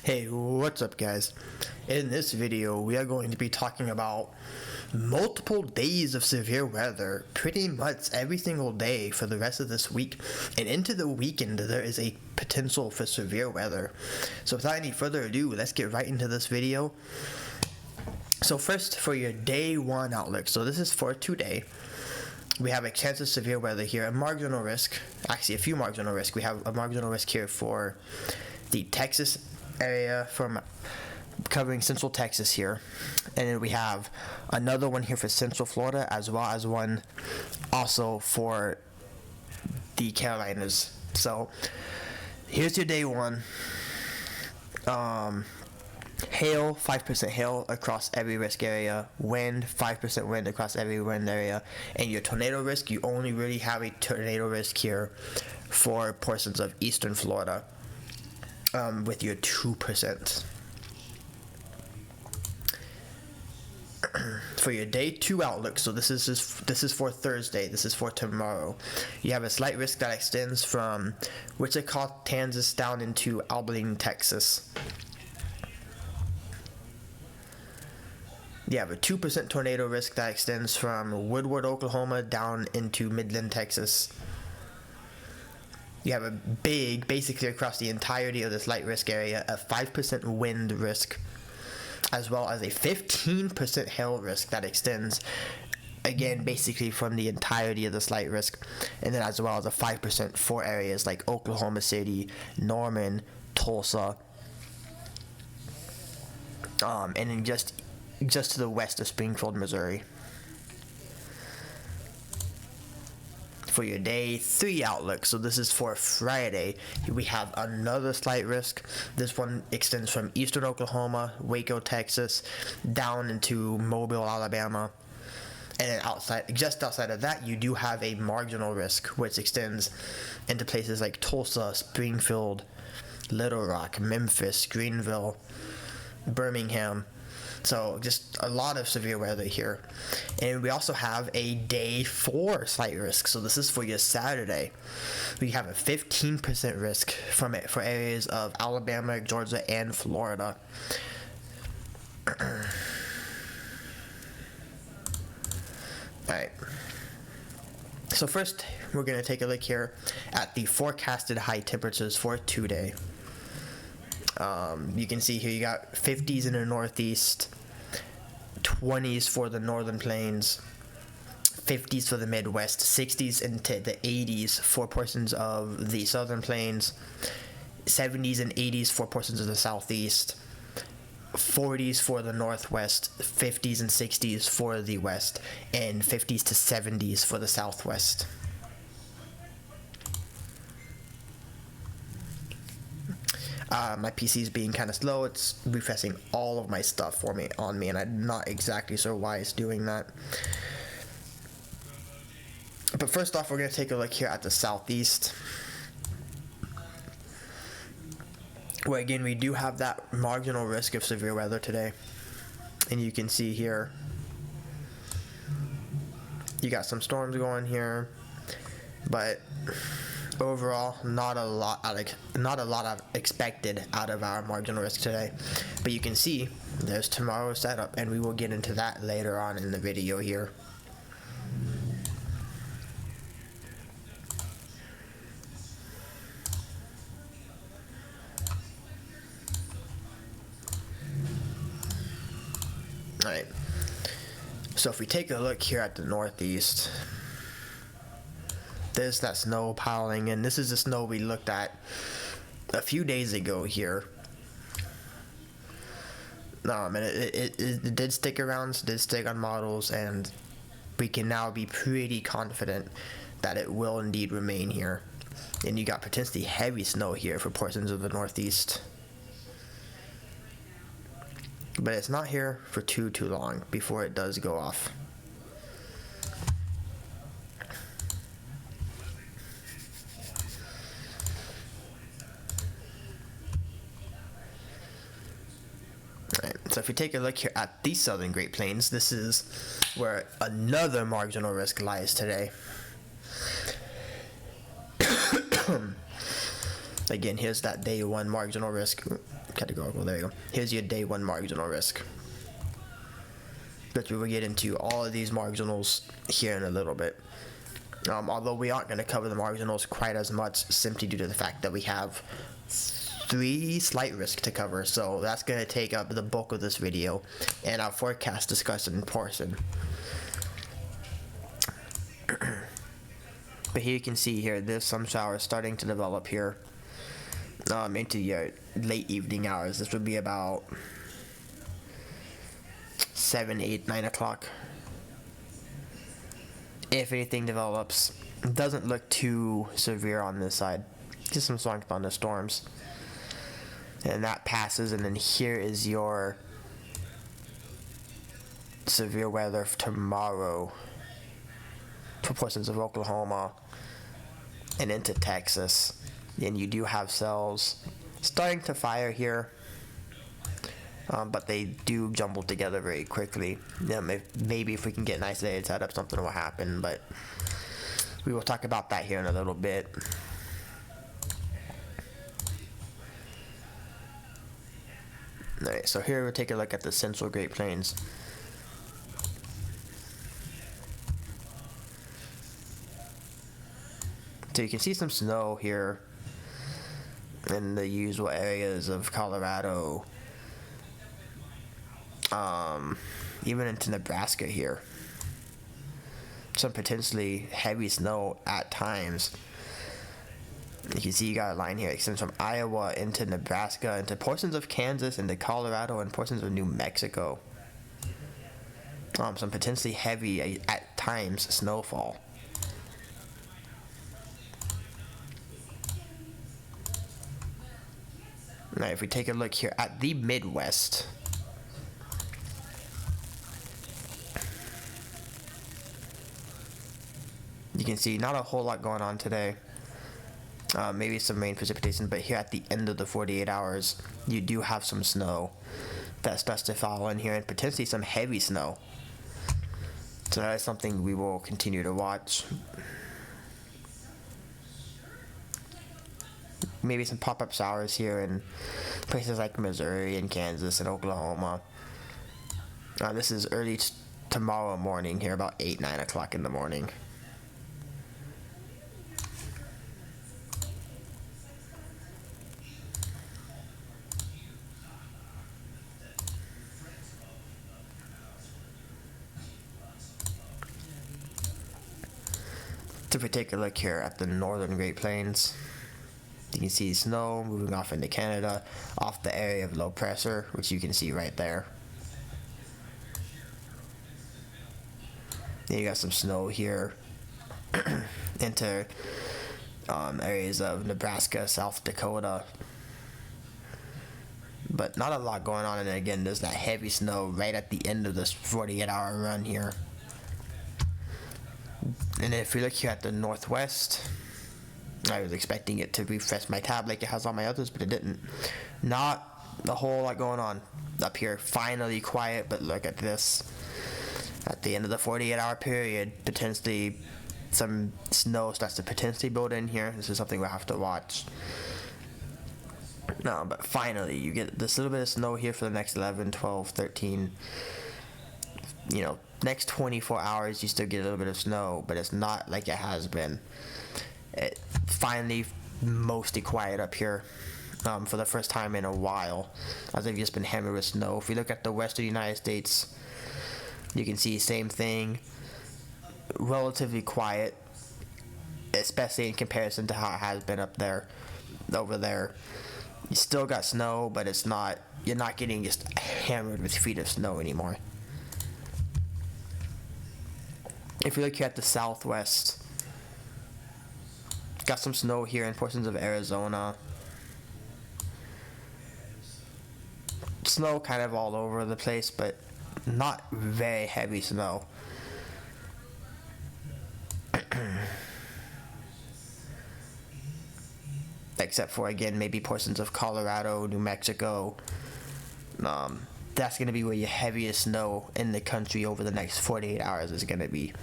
Hey, what's up guys? In this video we are going to be talking about multiple days of severe weather, pretty much every single day for the rest of this week, and into the weekend there is a potential for severe weather. So without any further ado, let's get right into this video. So first, for your day one outlook, so this is for today. We have a chance of severe weather here, a marginal risk, actually a few marginal risk. We have a marginal risk here for the Texas area, from covering central Texas here, and then we have another one here for central Florida, as well as one also for the Carolinas. So here's your day one. Hail, 5% hail across every risk area, wind, 5% wind across every wind area, and your tornado risk, you only really have a tornado risk here for portions of eastern Florida, with your 2%. For your day two outlook, so this is for Thursday, this is for tomorrow. You have a slight risk that extends from Wichita, Kansas down into Abilene, Texas. You have a 2% tornado risk that extends from Woodward, Oklahoma down into Midland, Texas. You have a big, basically across the entirety of this light risk area, a 5% wind risk, as well as a 15% hail risk that extends, again, basically from the entirety of this light risk, and then as well as a 5% for areas like Oklahoma City, Norman, Tulsa, and then just to the west of Springfield, Missouri. For your day three outlook, so this is for Friday, we have another slight risk. This one extends from eastern Oklahoma, Waco, Texas, down into Mobile, Alabama, and then just outside of that, you do have a marginal risk, which extends into places like Tulsa, Springfield, Little Rock, Memphis, Greenville, Birmingham. So just a lot of severe weather here. And we also have a day four slight risk. So this is for your Saturday. We have a 15% risk from it for areas of Alabama, Georgia, and Florida. Alright. So first, we're going to take a look here at the forecasted high temperatures for today. You can see here you got 50s in the northeast, 20s for the northern plains, 50s for the Midwest, 60s into the 80s for portions of the southern plains, 70s and 80s for portions of the southeast, 40s for the northwest, 50s and 60s for the west, and 50s to 70s for the southwest. My PC is being kind of slow. It's refreshing all of my stuff on me, and I'm not exactly sure why it's doing that. But first off, we're going to take a look here at the southeast, where again we do have that marginal risk of severe weather today. And you can see here you got some storms going here, but overall, not a lot expected out of our marginal risk today. But you can see there's tomorrow's setup, and we will get into that later on in the video here. Alright, so if we take a look here at the northeast, there's that snow piling in. This is the snow we looked at a few days ago here. And it did stick around, did stick on models, and we can now be pretty confident that it will indeed remain here. And you got potentially heavy snow here for portions of the northeast. But it's not here for too long before it does go off. So if we take a look here at the southern Great Plains, this is where another marginal risk lies today. Again, here's that day one marginal risk. Categorical, there you go. Here's your day one marginal risk. But we will get into all of these marginals here in a little bit. Although we aren't going to cover the marginals quite as much, simply due to the fact that we have 3 slight risk to cover, so that's going to take up the bulk of this video and our forecast discussion portion. But here you can see here, there's some showers starting to develop here into your late evening hours. This would be about 7, 8, 9 o'clock. If anything develops, it doesn't look too severe on this side. Just some strong thunderstorms. And that passes, and then here is your severe weather for tomorrow for portions of Oklahoma and into Texas. And you do have cells starting to fire here, but they do jumble together very quickly. Maybe if we can get an isolated setup, something will happen, but we will talk about that here in a little bit. Alright, so here we'll take a look at the Central Great Plains. So you can see some snow here in the usual areas of Colorado, even into Nebraska here. Some potentially heavy snow at times. You can see you got a line here, it extends from Iowa into Nebraska, into portions of Kansas, into Colorado, and portions of New Mexico. Some potentially heavy, at times, snowfall. Now, if we take a look here at the Midwest, you can see not a whole lot going on today. Maybe some rain precipitation, but here at the end of the 48 hours, you do have some snow that starts to fall in here, and potentially some heavy snow. So that is something we will continue to watch. Maybe some pop-up showers here in places like Missouri and Kansas and Oklahoma. This is early tomorrow morning here, about 8, 9 o'clock in the morning. So if we take a look here at the northern Great Plains, you can see snow moving off into Canada, off the area of low pressure, which you can see right there. Then you got some snow here into areas of Nebraska, South Dakota. But not a lot going on, and again, there's that heavy snow right at the end of this 48-hour run here. And if we look here at the Northwest, I was expecting it to refresh my tab like it has on my others, but it didn't. Not a whole lot going on up here. Finally quiet, but look at this. At the end of the 48-hour period, potentially some snow starts to potentially build in here. This is something we'll have to watch. No, but finally you get this little bit of snow here for the next 11, 12, 13, next 24 hours you still get a little bit of snow, but it's not like it has been. It finally mostly quiet up here for the first time in a while, as they've just been hammered with snow. If we look at the western United States, you can see same thing, relatively quiet, especially in comparison to how it has been up there, over there. You still got snow, but it's not, you're not getting just hammered with feet of snow anymore. If you look here at the Southwest, got some snow here in portions of Arizona. Snow kind of all over the place, but not very heavy snow. Except for, again, maybe portions of Colorado, New Mexico. That's going to be where your heaviest snow in the country over the next 48 hours is going to be.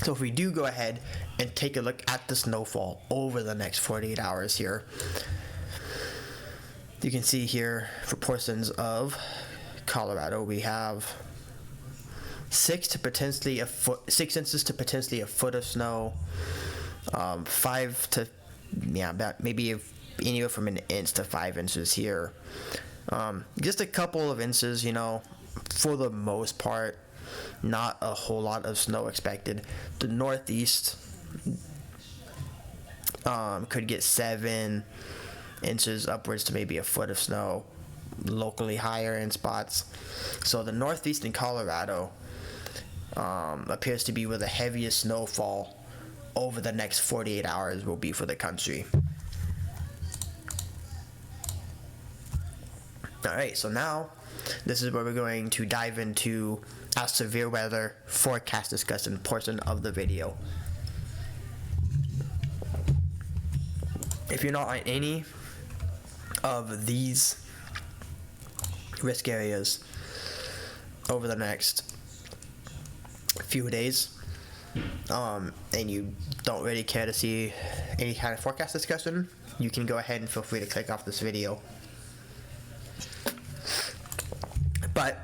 So if we do go ahead and take a look at the snowfall over the next 48 hours here, you can see here for portions of Colorado we have 6 inches to potentially a foot of snow, 5 to about maybe anywhere from an inch to 5 inches here. Just a couple of inches, for the most part. Not a whole lot of snow expected. The Northeast could get 7 inches upwards to maybe a foot of snow, locally higher in spots. So the Northeast in Colorado appears to be where the heaviest snowfall over the next 48 hours will be for the country. Alright, so now this is where we're going to dive into our severe weather forecast discussion portion of the video. If you're not on any of these risk areas over the next few days, and you don't really care to see any kind of forecast discussion, you can go ahead and feel free to click off this video. But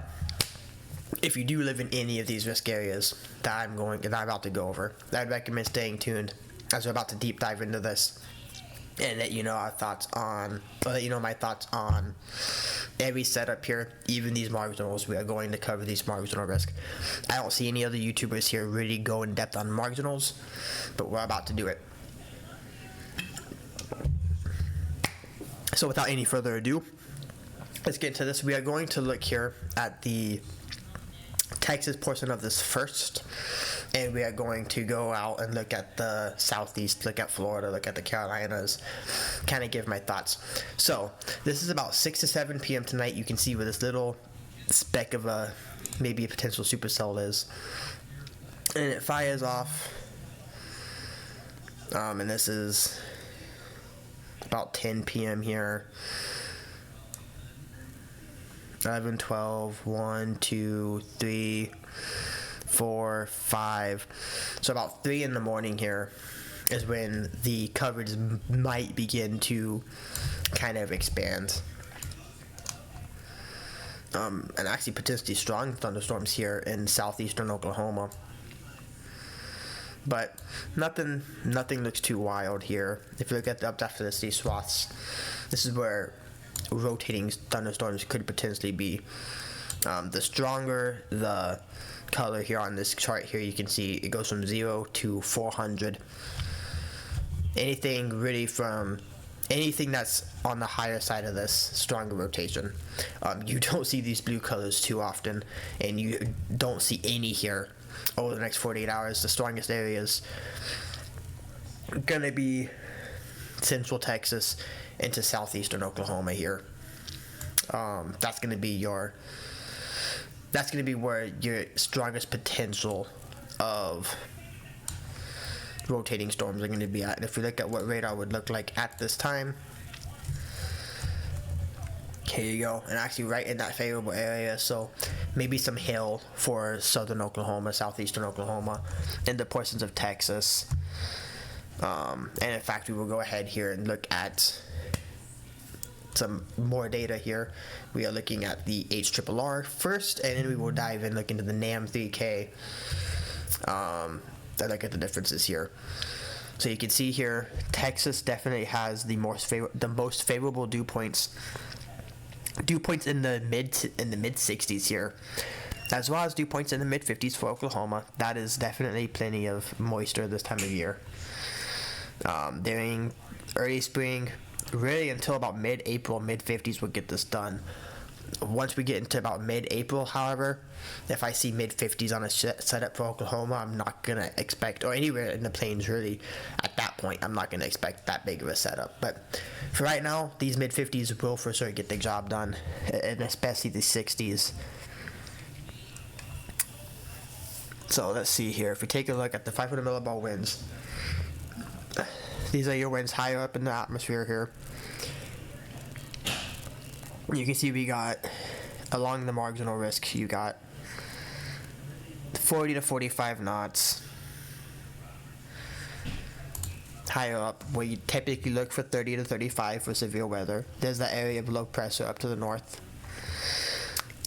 if you do live in any of these risk areas that I'm about to go over, I'd recommend staying tuned as we're about to deep dive into this and let you know my thoughts on every setup here, even these marginals. We are going to cover these marginal risk. I don't see any other YouTubers here really go in depth on marginals, but we're about to do it. So without any further ado, let's get into this. We are going to look here at the Texas portion of this first, and we are going to go out and look at the Southeast, look at Florida, look at the Carolinas, kind of give my thoughts. So this is about 6 to 7 p.m. tonight. You can see where this little speck of maybe a potential supercell is, and it fires off, and this is about 10 p.m. here. 11, 12, 1, 2, 3, 4, 5. So about 3 in the morning here is when the coverage might begin to kind of expand. And actually potentially strong thunderstorms here in southeastern Oklahoma. But nothing looks too wild here. If you look at up after these swaths, this is where rotating thunderstorms could potentially be. The stronger the color here on this chart here, you can see it goes from 0 to 400. Anything that's on the higher side of this stronger rotation. You don't see these blue colors too often, and you don't see any here over the next 48 hours. The strongest areas gonna be central Texas into southeastern Oklahoma here. That's gonna be where your strongest potential of rotating storms are going to be at. And if we look at what radar would look like at this time, here you go, and actually right in that favorable area. So maybe some hail for southern Oklahoma, southeastern Oklahoma, and the portions of Texas. And in fact, we will go ahead here and look at some more data here. We are looking at the HRRR first, and then we will dive in, look into the NAM 3K, and look at the differences here. So you can see here, Texas definitely has the most favorable dew points. Dew points in the mid 60s here, as well as dew points in the mid 50s for Oklahoma. That is definitely plenty of moisture this time of year. During early spring, really until about mid-April, mid-50s will get this done. Once we get into about mid-April, however, if I see mid-50s on a setup for Oklahoma, I'm not going to expect, or anywhere in the plains really, at that point, I'm not going to expect that big of a setup. But for right now, these mid-50s will for sure get the job done, and especially the 60s. So let's see here. If we take a look at the 500 millibar winds, these are your winds higher up in the atmosphere here. You can see we got, along the marginal risk, you got 40 to 45 knots higher up, where you typically look for 30 to 35 for severe weather. There's that area of low pressure up to the north.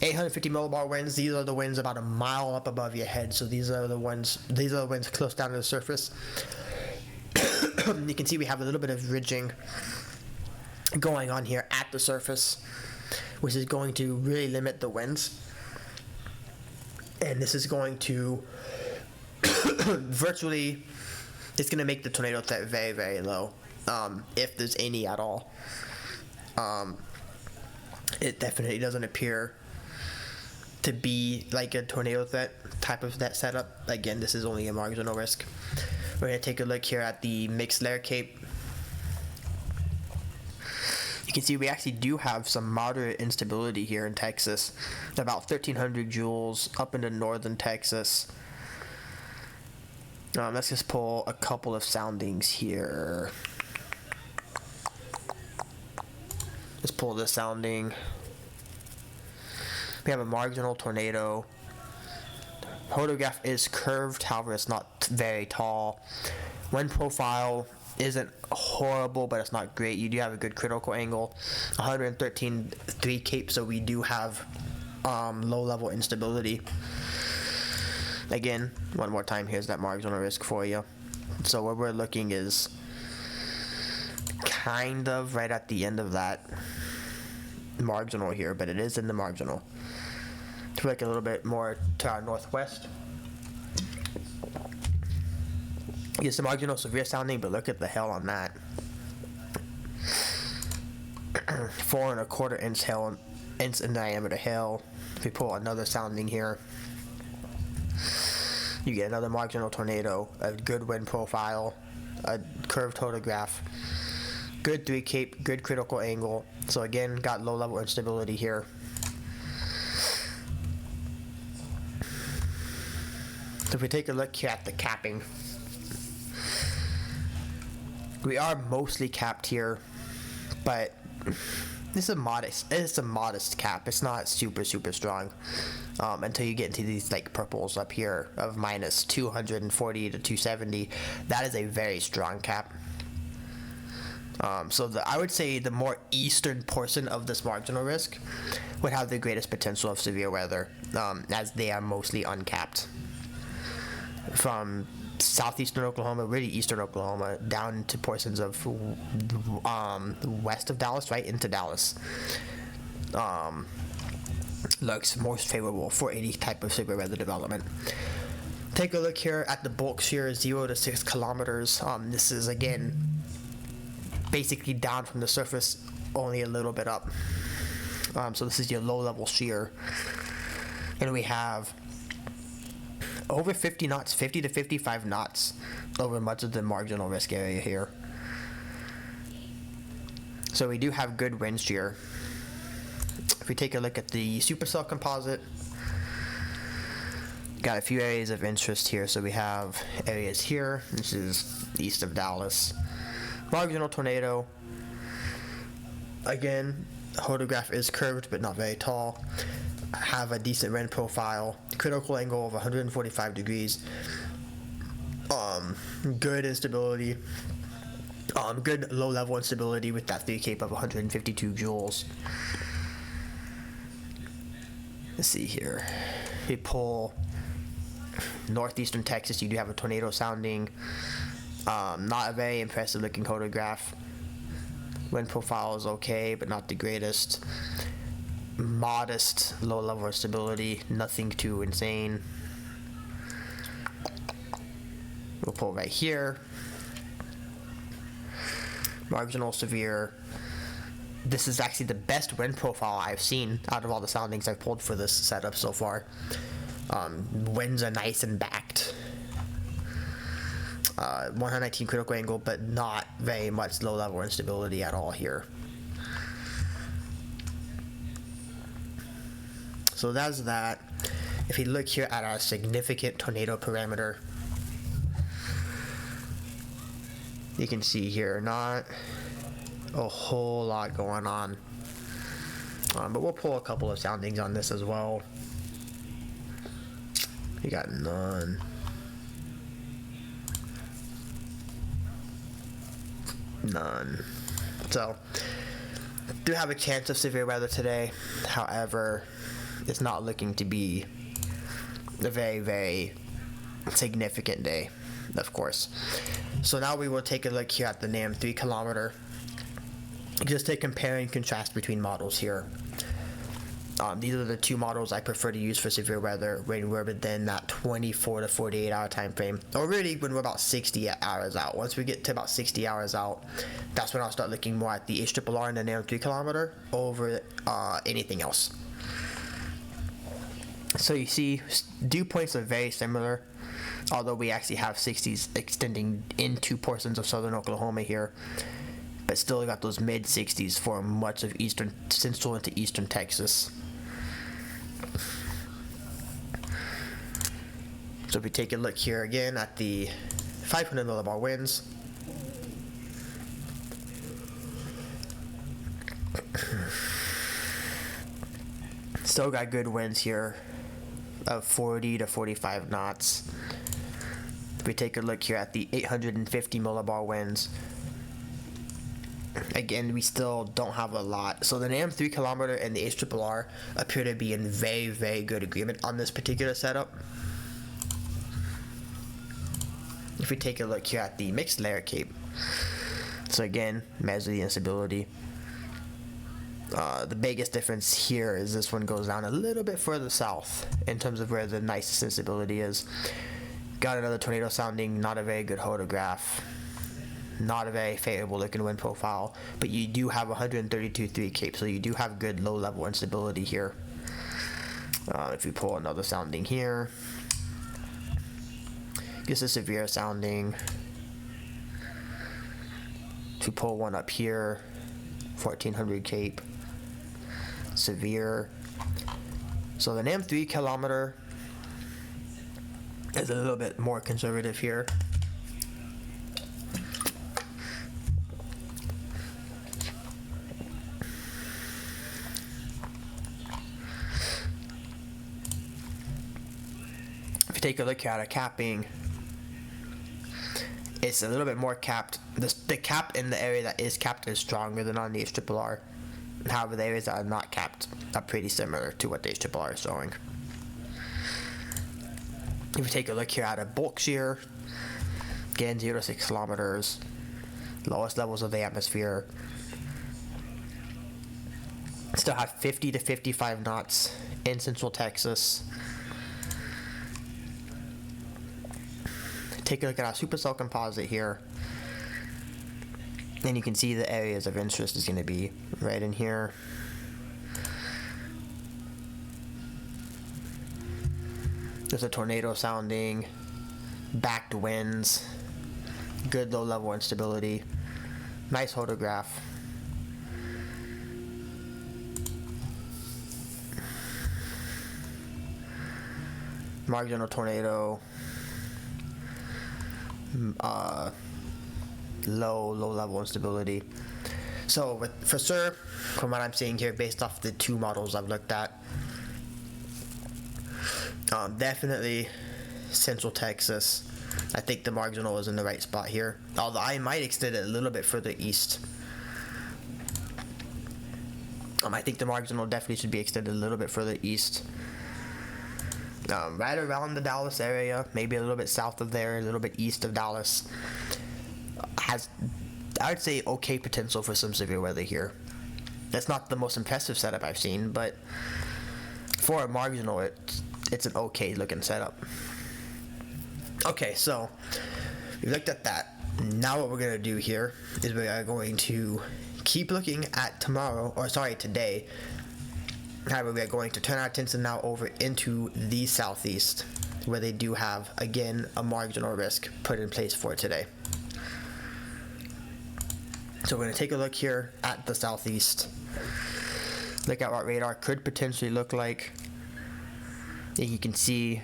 850 millibar winds, these are the winds about a mile up above your head, so these are the winds close down to the surface. You can see we have a little bit of ridging going on here at the surface, which is going to really limit the winds. And this is going to virtually, it's going to make the tornado threat very, very low, if there's any at all. It definitely doesn't appear to be like a tornado threat type of that setup. Again, this is only a marginal risk. We're going to take a look here at the mixed layer cape. You can see we actually do have some moderate instability here in Texas. About 1,300 joules up into northern Texas. Let's just pull a couple of soundings here. Let's pull this sounding. We have a marginal tornado. Photograph is curved, however it's not very tall. Wind profile isn't horrible, but it's not great. You do have a good critical angle. 113.3 cape, so we do have low level instability. Again, one more time, here's that marginal risk for you. So what we're looking is kind of right at the end of that marginal here, but it is in the marginal. To look a little bit more to our northwest, it's a marginal severe sounding, but look at the hail on that. 4 1/4 inch hail, inch in diameter hail. If we pull another sounding here, you get another marginal tornado, a good wind profile, a curved photograph, good 3 cape, good critical angle. So again, got low level instability here. So if we take a look here at the capping, we are mostly capped here, but it's a modest cap. It's not super strong until you get into these like purples up here of minus 240 to 270. That is a very strong cap. So I would say the more eastern portion of this marginal risk would have the greatest potential of severe weather, as they are mostly uncapped. From southeastern Oklahoma, really eastern Oklahoma, down to portions of west of Dallas, right into Dallas, looks most favorable for any type of severe weather development. Take a look here at the bulk shear, 0 to 6 kilometers. This is again basically down from the surface, only a little bit up. So this is your low level shear, and we have over 50 knots, 50 to 55 knots over much of the marginal risk area here. So we do have good wind shear. If we take a look at the supercell composite, got a few areas of interest here. So we have areas here, this is east of Dallas. Marginal tornado. Again, the photograph is curved but not very tall. Have a decent wind profile, critical angle of 145 degrees, good instability, good low level instability with that 3 cape of 152 joules. Let's see here. We pull northeastern Texas, you do have a tornado sounding. Not a very impressive looking photograph. Wind profile is okay, but not the greatest. Modest low level instability, nothing too insane. We'll pull right here. Marginal severe. This is actually the best wind profile I've seen out of all the soundings I've pulled for this setup so far. Winds are nice and backed. 119 critical angle, but not very much low level instability at all here. So that's that. If you look here at our significant tornado parameter, you can see here not a whole lot going on. But we'll pull a couple of soundings on this as well. You got none. None. So, do have a chance of severe weather today. However, it's not looking to be a very, very significant day, of course. So now we will take a look here at the NAM 3 kilometer. Just to compare and contrast between models here. These are the two models I prefer to use for severe weather when we're within that 24 to 48 hour time frame, or really when we're about 60 hours out. Once we get to about 60 hours out, that's when I'll start looking more at the HRRR and the NAM 3 kilometer over anything else. So you see, dew points are very similar, although we actually have 60s extending into portions of southern Oklahoma here, but still got those mid 60s for much of eastern, central into eastern Texas. So if we take a look here again at the 500 millibar winds, still got good winds here of 40 to 45 knots. If we take a look here at the 850 millibar winds, again, we still don't have a lot. So the NAM 3 kilometer and the HRRR appear to be in very, very good agreement on this particular setup. If we take a look here at the mixed layer cape, so again, measure the instability. The biggest difference here is this one goes down a little bit further south in terms of where the nicest instability is. Got another tornado sounding, not a very good photograph, not a very favorable looking wind profile, but you do have 132.3 cape, so you do have good low level instability here. If we pull another sounding here, this is severe sounding. To pull one up here, 1400 cape, severe. So the NAM 3 kilometer is a little bit more conservative here. If you take a look at a capping, it's a little bit more capped. The cap in the area that is capped is stronger than on the HRRR. However, the areas that are not capped are pretty similar to what the HRRR is showing. If we take a look here at a bulk shear, again 0 to 6 kilometers, lowest levels of the atmosphere, still have 50 to 55 knots in central Texas. Take a look at our supercell composite here, and you can see the areas of interest is going to be right in here. There's a tornado sounding, backed winds, good low level instability, nice photograph. Marginal tornado, low level instability. So for sure, from what I'm seeing here, based off the two models I've looked at, definitely central Texas. I think the marginal is in the right spot here, although I might extend it a little bit further east. I think the marginal definitely should be extended a little bit further east, right around the Dallas area, maybe a little bit south of there, a little bit east of Dallas. Has, I would say, okay potential for some severe weather here. That's not the most impressive setup I've seen, but for a marginal, it's an okay looking setup. Okay, so we looked at that. Now what we're going to do here is we are going to keep looking at today. However, we are going to turn our attention now over into the southeast, where they do have, again, a marginal risk put in place for today. So we're going to take a look here at the southeast, look at what radar could potentially look like. And you can see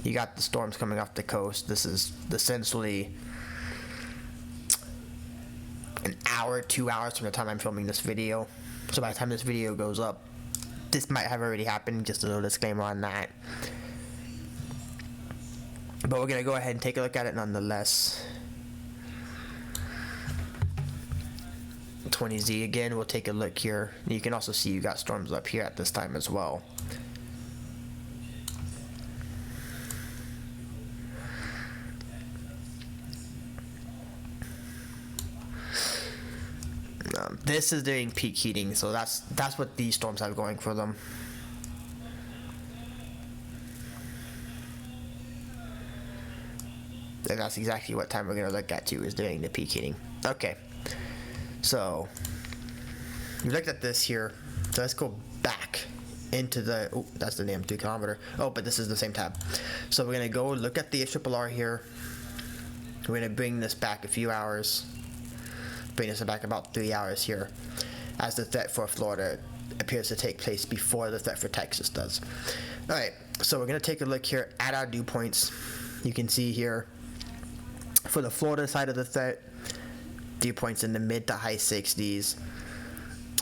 you got the storms coming off the coast. This is essentially an hour, 2 hours from the time I'm filming this video. So by the time this video goes up, this might have already happened. Just a little disclaimer on that. But we're going to go ahead and take a look at it nonetheless. 20Z again. We'll take a look here. You can also see you got storms up here at this time as well. This is during peak heating, so that's what these storms have going for them. And that's exactly what time we're going to look at too, is during the peak heating. Okay, so we looked at this here, so let's go back into the, oh, that's the damn 2 kilometer. Oh, but this is the same tab. So we're going to go look at the HRRR here. We're going to bring this back a few hours. Bring us back about 3 hours here, as the threat for Florida appears to take place before the threat for Texas does. Alright, so we're going to take a look here at our dew points. You can see here, for the Florida side of the threat, dew points in the mid to high 60s.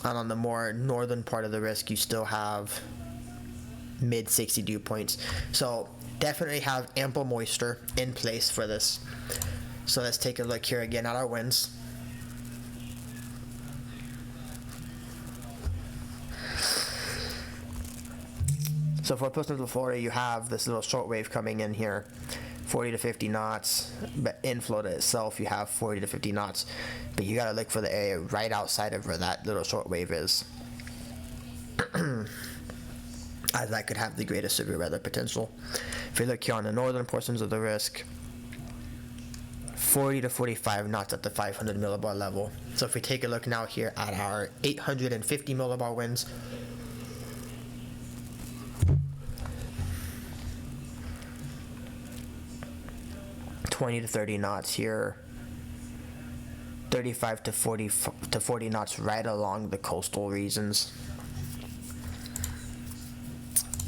And on the more northern part of the risk, you still have mid 60 dew points. So definitely have ample moisture in place for this. So let's take a look here again at our winds. So for coastal Florida, you have this little short wave coming in here, 40 to 50 knots. But in Florida itself, you have 40 to 50 knots. But you gotta look for the area right outside of where that little short wave is, as that could have the greatest severe weather potential. If you look here on the northern portions of the risk, 40 to 45 knots at the 500 millibar level. So if we take a look now here at our 850 millibar winds, (20 to 30 knots here, 35 to 40 knots right along the coastal regions.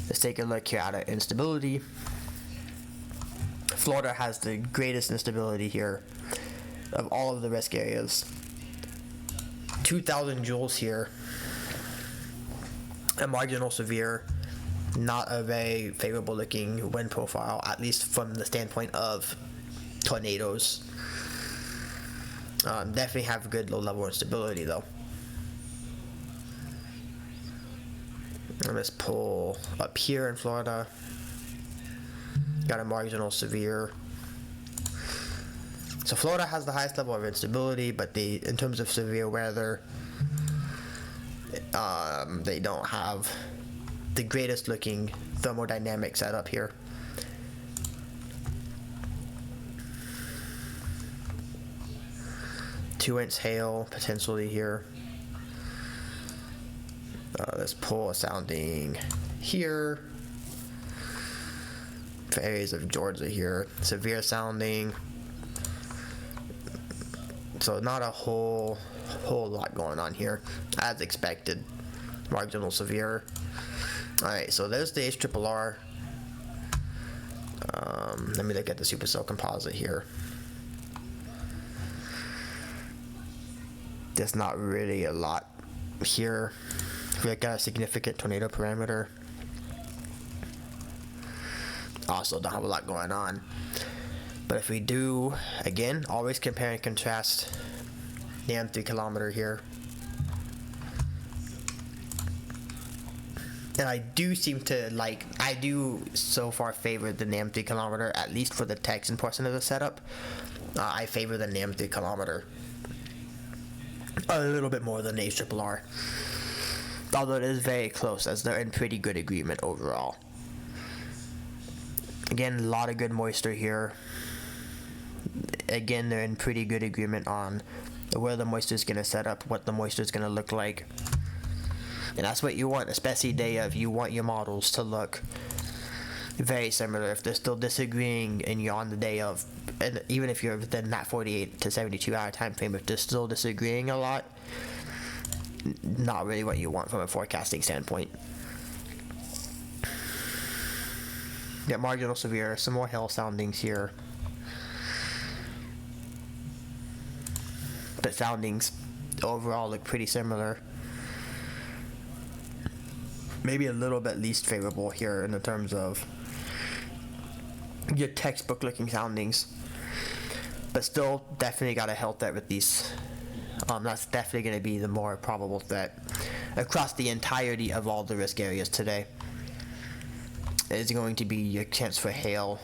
Let's take a look here at our instability. Florida has the greatest instability here of all of the risk areas. 2,000 joules here. A marginal severe, not a very favorable looking wind profile, at least from the standpoint of tornadoes. Definitely have good low level instability though. Let's pull up here in Florida. Got a marginal severe. So Florida has the highest level of instability, but in terms of severe weather, they don't have the greatest looking thermodynamic setup here. Two-inch hail potentially here. Let's pull a sounding here for areas of Georgia here. Severe sounding. So not a whole lot going on here, as expected. Marginal severe. Alright, so there's the HRRR. Let me look at the supercell composite here. There's not really a lot here. We got a significant tornado parameter. Also don't have a lot going on. But if we do, again, always compare and contrast the M3 kilometer here. And I do so far favor the NAM 3 kilometer, at least for the Texan portion of the setup. I favor the NAM 3 kilometer a little bit more than the HRRR. Although it is very close, as they're in pretty good agreement overall. Again, a lot of good moisture here. Again, they're in pretty good agreement on where the moisture is going to set up, what the moisture is going to look like. And that's what you want, especially day of. You want your models to look very similar. If they're still disagreeing and you're on the day of, and even if you're within that 48 to 72 hour time frame, if they're still disagreeing a lot, not really what you want from a forecasting standpoint. Get marginal severe, some more hail soundings here. The soundings overall look pretty similar. Maybe a little bit least favorable here in the terms of your textbook looking soundings, but still definitely got to help that with these That's definitely going to be the more probable threat across the entirety of all the risk areas today. Is going to be your chance for hail.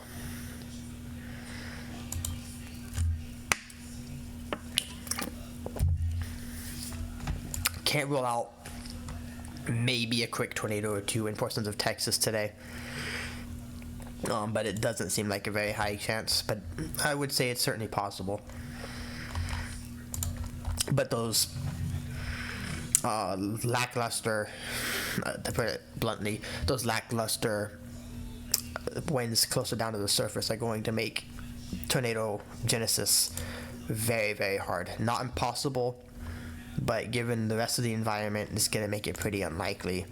Can't rule out maybe a quick tornado or two in portions of Texas today. But it doesn't seem like a very high chance, but I would say it's certainly possible. But those lackluster, to put it bluntly, those lackluster winds closer down to the surface are going to make tornado genesis very, very hard. Not impossible, but given the rest of the environment, it's going to make it pretty unlikely.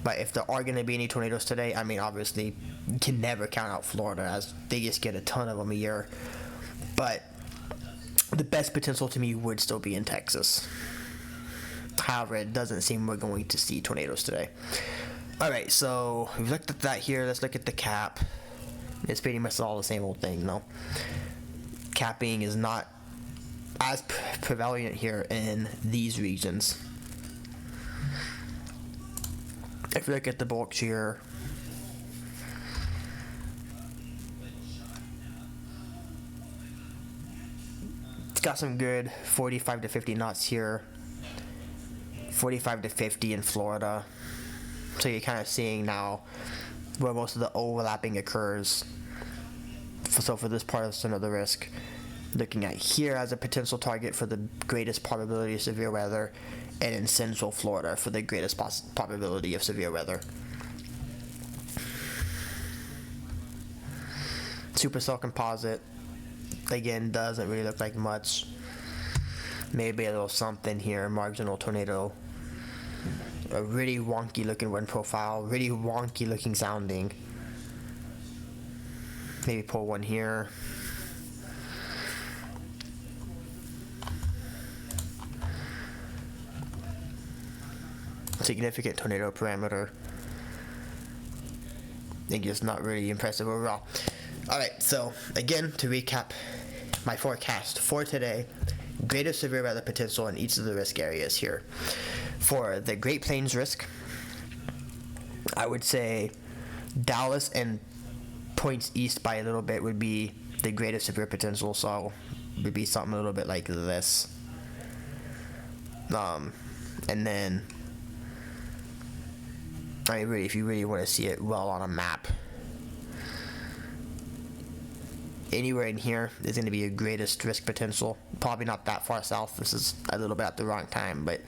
But if there are going to be any tornadoes today, I mean, obviously, you can never count out Florida, as they just get a ton of them a year. But the best potential to me would still be in Texas. However, it doesn't seem we're going to see tornadoes today. Alright, so we've looked at that here. Let's look at the cap. It's pretty much all the same old thing, though. Capping is not as prevalent here in these regions. If you look at the bulks here, it's got some good 45 to 50 knots here, 45 to 50 in Florida. So you're kind of seeing now where most of the overlapping occurs. So for this part of the risk, looking at here as a potential target for the greatest probability of severe weather, and in central Florida for the greatest probability of severe weather. Supercell composite, again, doesn't really look like much. Maybe a little something here, marginal tornado. A really wonky looking wind profile, really wonky looking sounding. Maybe pull one here. Significant tornado parameter. I think it's not really impressive overall. Alright, so again, to recap my forecast for today, greatest severe weather potential in each of the risk areas here. For the Great Plains risk, I would say Dallas and points east by a little bit would be the greatest severe potential, so it would be something a little bit like this. And then I mean, really, if you really want to see it well on a map, anywhere in here is going to be your greatest risk potential. Probably not that far south. This is a little bit at the wrong time, but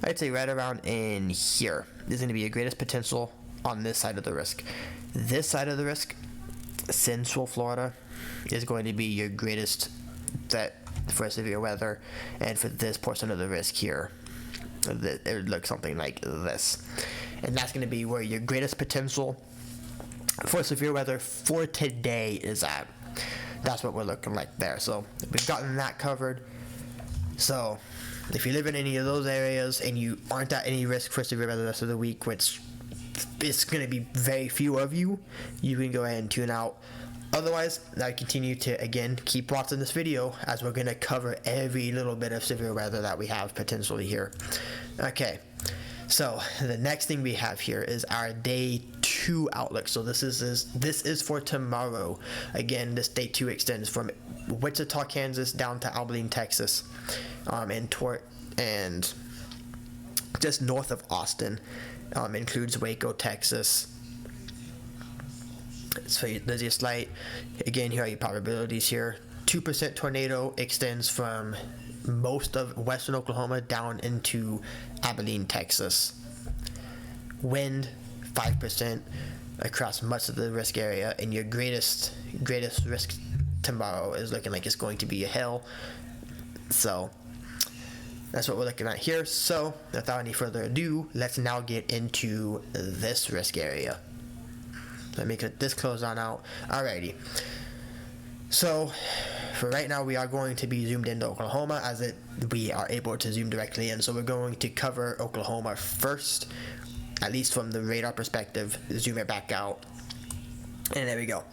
I'd say right around in here is going to be your greatest potential on this side of the risk. This side of the risk, central Florida, is going to be your greatest threat for severe weather, and for this portion of the risk here, it would look something like this. And that's going to be where your greatest potential for severe weather for today is at. That's what we're looking like there. So we've gotten that covered. So if you live in any of those areas and you aren't at any risk for severe weather the rest of the week, which it's going to be very few of you, you can go ahead and tune out. Otherwise, I continue to, again, keep watching this video as we're going to cover every little bit of severe weather that we have potentially here. Okay. So the next thing we have here is our day 2 outlook. So this is for tomorrow. Again, this day 2 extends from Wichita, Kansas down to Abilene, Texas, and just north of Austin. Includes Waco, Texas. So there's your slight. Again, here are your probabilities here. 2% tornado extends from most of western Oklahoma down into Abilene, Texas. Wind 5% across much of the risk area, and your greatest risk tomorrow is looking like it's going to be a hail. So that's what we're looking at here. So without any further ado, let's now get into this risk area. Let me get this closed on out. Alrighty. So for right now, we are going to be zoomed into Oklahoma, as we are able to zoom directly in. So we're going to cover Oklahoma first, at least from the radar perspective. Zoom it back out, and there we go. All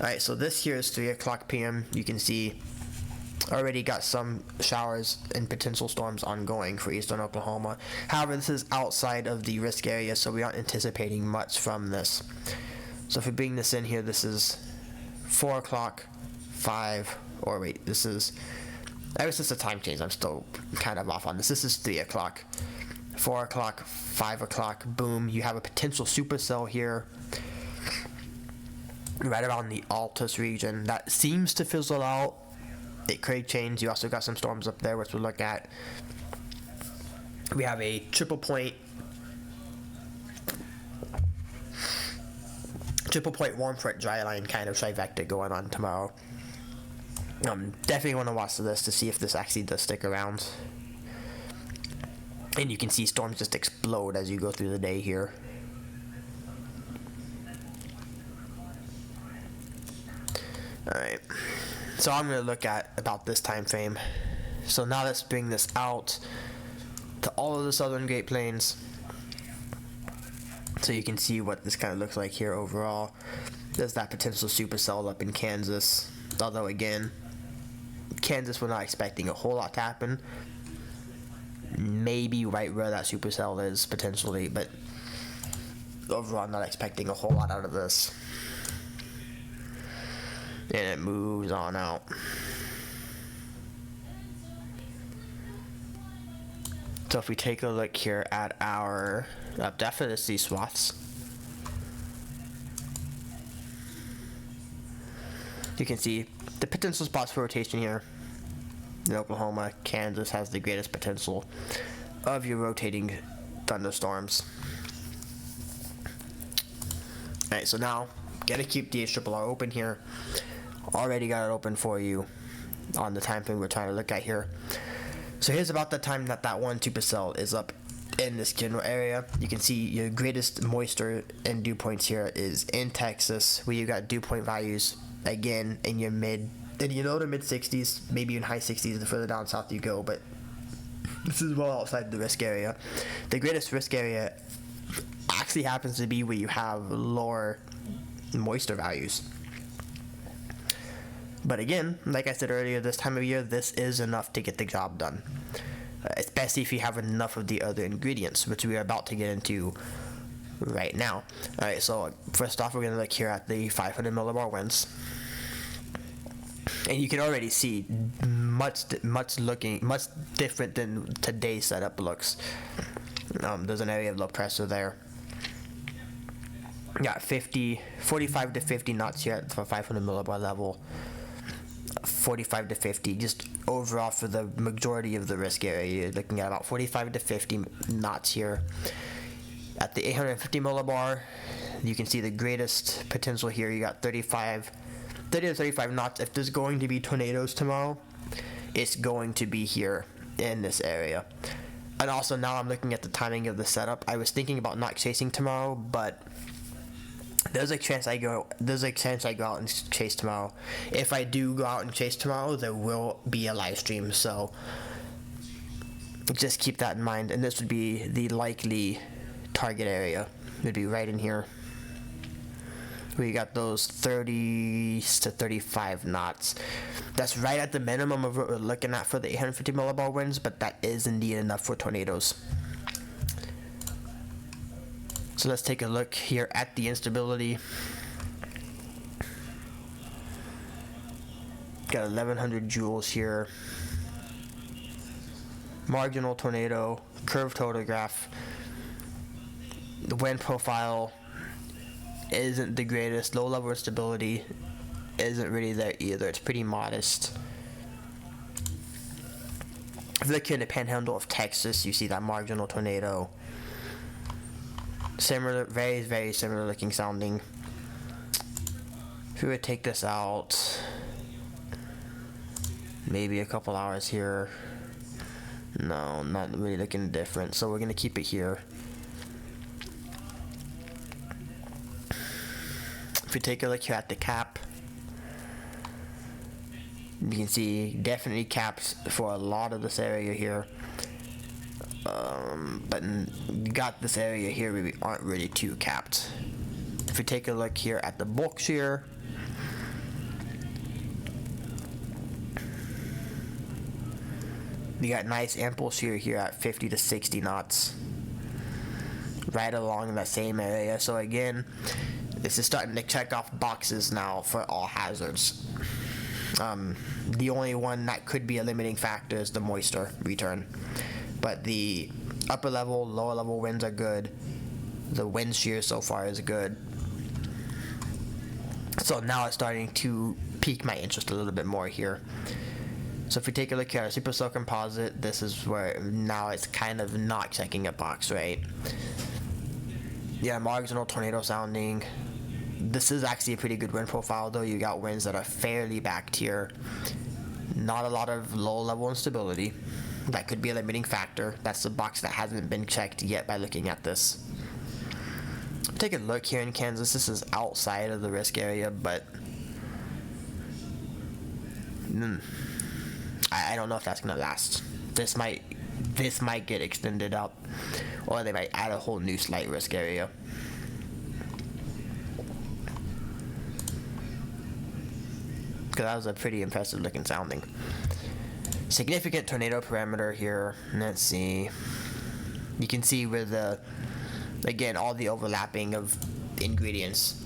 right, so this here is 3 o'clock p.m. You can see Already got some showers and potential storms ongoing for eastern Oklahoma. However, this is outside of the risk area, so we aren't anticipating much from this. So if we bring this in here, this is 4 o'clock, 5, or wait, this is, I guess it's a time change. I'm still kind of off on this. This is 3 o'clock, 4 o'clock, 5 o'clock, boom. You have a potential supercell here right around the Altus region. That seems to fizzle out. It could change. You also got some storms up there, which we'll look at. We have a triple point warm front dry line kind of trifecta going on tomorrow. Definitely want to watch this to see if this actually does stick around. And you can see storms just explode as you go through the day here. Alright, so I'm going to look at about this time frame. So now let's bring this out to all of the southern Great Plains, so you can see what this kind of looks like here overall. There's that potential supercell up in Kansas, although again, Kansas, we're not expecting a whole lot to happen. Maybe right where that supercell is potentially, but overall I'm not expecting a whole lot out of this. And it moves on out. So if we take a look here at our definitely swaths, you can see the potential spots for rotation here. In Oklahoma, Kansas has the greatest potential of your rotating thunderstorms. Alright, so now gotta keep the HRRR open here. Already got it open for you on the time frame we're trying to look at here. So here's about the time that one supercell is up in this general area. You can see your greatest moisture and dew points here is in Texas, where you got dew point values again in your low to mid 60s, maybe even high 60s the further down south you go, but this is well outside the risk area. The greatest risk area actually happens to be where you have lower moisture values. But again, like I said earlier, this time of year, this is enough to get the job done, especially if you have enough of the other ingredients, which we are about to get into right now. Alright, so first off, we're going to look here at the 500 millibar winds. And you can already see much different than today's setup looks. There's an area of low pressure there. Got 45 to 50 knots here at the 500 millibar level. 45 to 50, just overall for the majority of the risk area, you're looking at about 45 to 50 knots here. At the 850 millibar, you can see the greatest potential here. You got 30 to 35 knots. If there's going to be tornadoes tomorrow, it's going to be here in this area. And also now I'm looking at the timing of the setup. I was thinking about not chasing tomorrow, but there's a chance I go out and chase tomorrow. If I do go out and chase tomorrow, there will be a live stream, so just keep that in mind. And this would be the likely target area. It would be right in here. We got those 30 to 35 knots. That's right at the minimum of what we're looking at for the 850 millibar winds, but that is indeed enough for tornadoes. So let's take a look here at the instability. Got 1100 joules here. Marginal tornado, curved totograph. The wind profile isn't the greatest. Low level instability isn't really there either. It's pretty modest. If you look here in the panhandle of Texas, you see that marginal tornado. Similar, very, very similar looking sounding. If we would take this out, maybe a couple hours here. No, not really looking different. So we're gonna keep it here. If we take a look here at the cap, you can see definitely caps for a lot of this area here. But you got this area here where we aren't really too capped. If we take a look here at the bulk shear, You got nice ample shear here at 50 to 60 knots. Right along in that same area. So again, this is starting to check off boxes now for all hazards. The only one that could be a limiting factor is the moisture return. But the upper level, lower level winds are good. The wind shear so far is good. So now it's starting to pique my interest a little bit more here. So if we take a look at our super cell composite, this is where now it's kind of not checking a box, right? Yeah, marginal tornado sounding. This is actually a pretty good wind profile, though. You got winds that are fairly backed here. Not a lot of low level instability. That could be a limiting factor. That's the box that hasn't been checked yet by looking at this. Take a look here in Kansas. This is outside of the risk area, but I don't know if that's gonna last. This might get extended out, or they might add a whole new slight risk area. Because that was a pretty impressive looking sounding. Significant tornado parameter here. Let's see. You can see with the, again, all the overlapping of ingredients.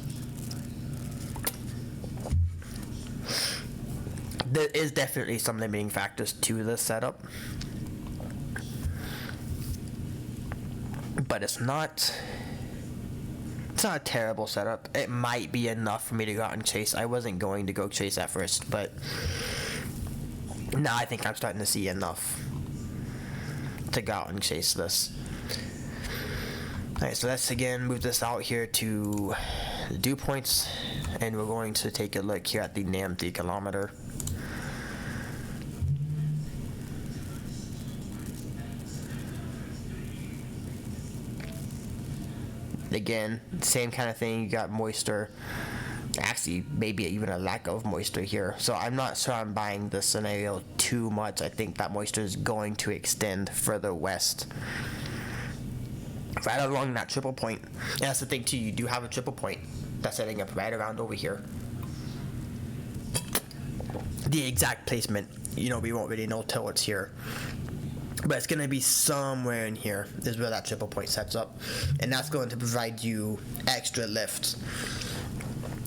There is definitely some limiting factors to this setup, but it's not a terrible setup. It might be enough for me to go out and chase. I wasn't going to go chase at first, but now I think I'm starting to see enough to go out and chase this. Alright, so let's again move this out here to the dew points, and we're going to take a look here at the NAM 3 kilometer. Again, same kind of thing. You got moisture, actually maybe even a lack of moisture here, so I'm not sure I'm buying this scenario too much. I think that moisture is going to extend further west, right along that triple point. And that's the thing too, you do have a triple point that's setting up right around over here. The exact placement, we won't really know till it's here, but it's going to be somewhere in here is where that triple point sets up, and that's going to provide you extra lift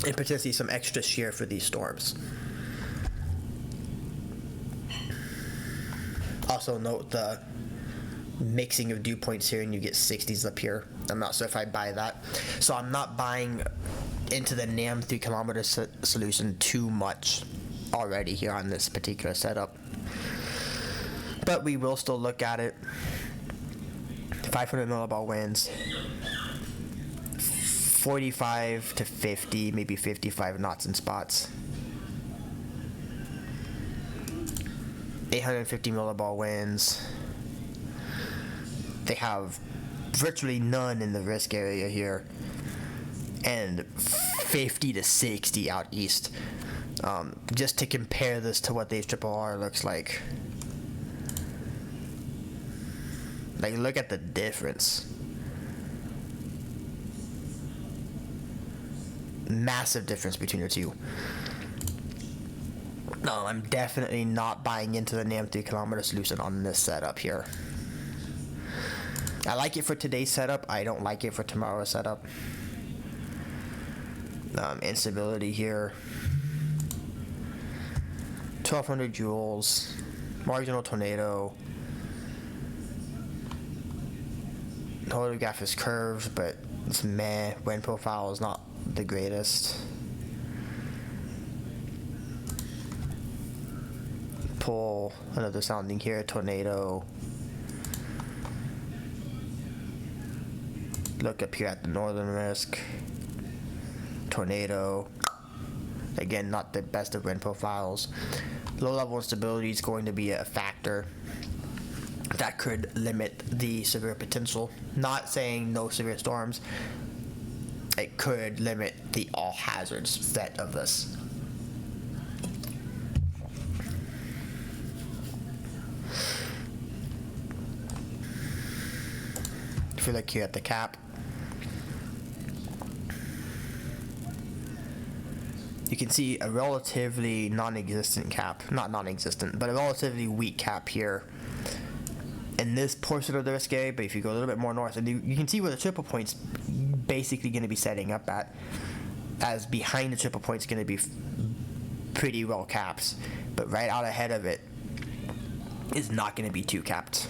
and potentially some extra shear for these storms. Also note the mixing of dew points here, and you get 60s up here. I'm not sure if I buy that, so I'm not buying into the NAM 3 kilometer solution too much already here on this particular setup. But we will still look at it. 500 milliball winds, 45 to 50, maybe 55 knots in spots. 850 milliball winds. They have virtually none in the risk area here, and 50 to 60 out east. Just to compare this to what the RRR looks like. Like, look at the difference. Massive difference between the two. No, I'm definitely not buying into the NAM 3 kilometer solution on this setup here. I like it for today's setup. I don't like it for tomorrow's setup. Instability here. 1200 joules. Marginal tornado. Holograph is curved, but it's meh. Wind profile is not the greatest. Pull, another sounding here, tornado. Look up here at the northern risk. Tornado. Again, not the best of wind profiles. Low level instability is going to be a factor that could limit the severe potential. Not saying no severe storms. It could limit the all hazards set of this. If you look here at the cap, you can see a relatively non-existent cap. Not non-existent, but a relatively weak cap here in this portion of the risk area, but if you go a little bit more north, and you can see where the triple point's basically going to be setting up at, as behind the triple point's going to be pretty well capped, but right out ahead of it is not going to be too capped.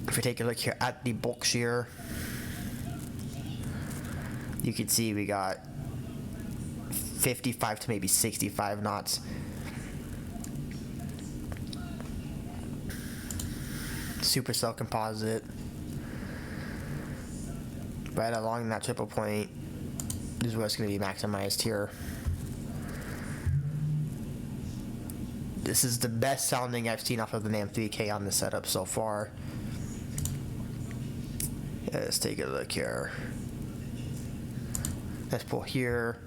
If we take a look here at the bulk shear, you can see we got 55 to maybe 65 knots. Supercell composite right along that triple point is where it's going to be maximized here. This is the best sounding I've seen off of the NAM 3K on the setup so far. Let's take a look here. Let's pull here.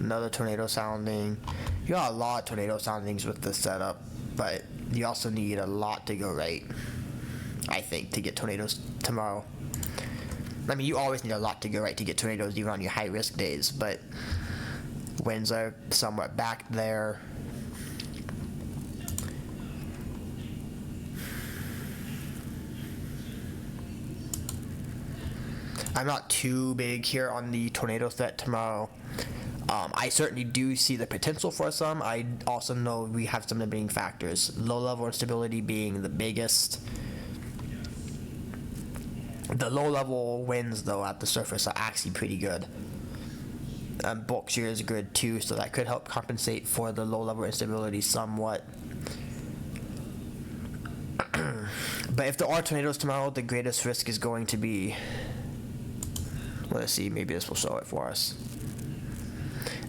Another tornado sounding. You got a lot of tornado soundings with this setup, but you also need a lot to go right, I think, to get tornadoes tomorrow. I mean, you always need a lot to go right to get tornadoes even on your high risk days, but winds are somewhat back there. I'm not too big here on the tornado threat tomorrow. I certainly do see the potential for some. I also know we have some limiting factors. Low level instability being the biggest. The low level winds though at the surface are actually pretty good. Bulk shear is good too, so that could help compensate for the low level instability somewhat. But if there are tornadoes tomorrow, the greatest risk is going to be, let's see, maybe this will show it for us.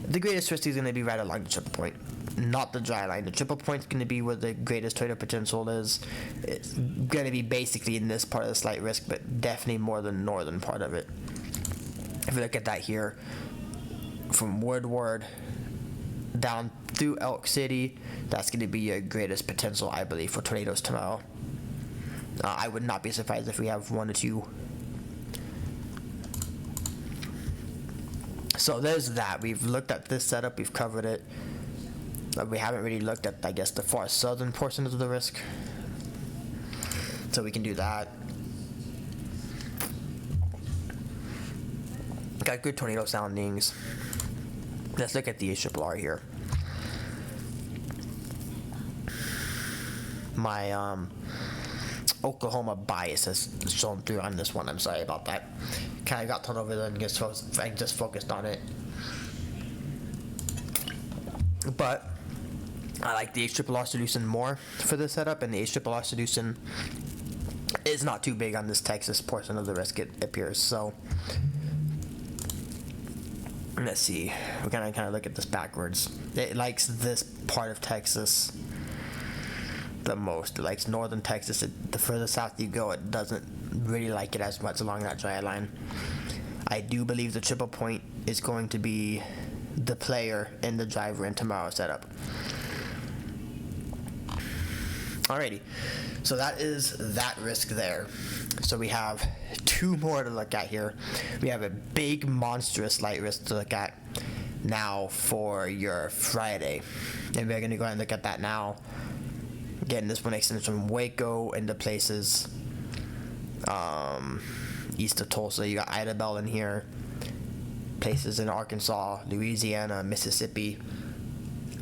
The greatest risk is going to be right along the triple point, not the dry line. The triple point is going to be where the greatest tornado potential is. It's going to be basically in this part of the slight risk, but definitely more the northern part of it. If you look at that here, from Woodward down through Elk City, that's going to be your greatest potential, I believe, for tornadoes tomorrow. I would not be surprised if we have 1 or 2. So there's that. We've looked at this setup, we've covered it. We haven't really looked at, I guess, the far southern portion of the risk. So we can do that. Got good tornado soundings. Let's look at the HRRR here. My Oklahoma bias has shown through on this one. I'm sorry about that. Kind of got turned over there and I just focused on it. But I like the HRRR solution more for this setup, and the HRRR solution is not too big on this Texas portion of the risk, it appears. So let's see. We're gonna kind of look at this backwards. It likes this part of Texas the most. It likes northern Texas. The further south you go, it doesn't really like it as much along that dry line. I do believe the triple point is going to be the player in the driver in tomorrow's setup. Alrighty, so that is that risk there. So we have 2 more to look at here. We have a big monstrous light risk to look at now for your Friday, and we're going to go ahead and look at that now. Again, this one extends from Waco into places east of Tulsa. You got Idabel in here, places in Arkansas, Louisiana, Mississippi,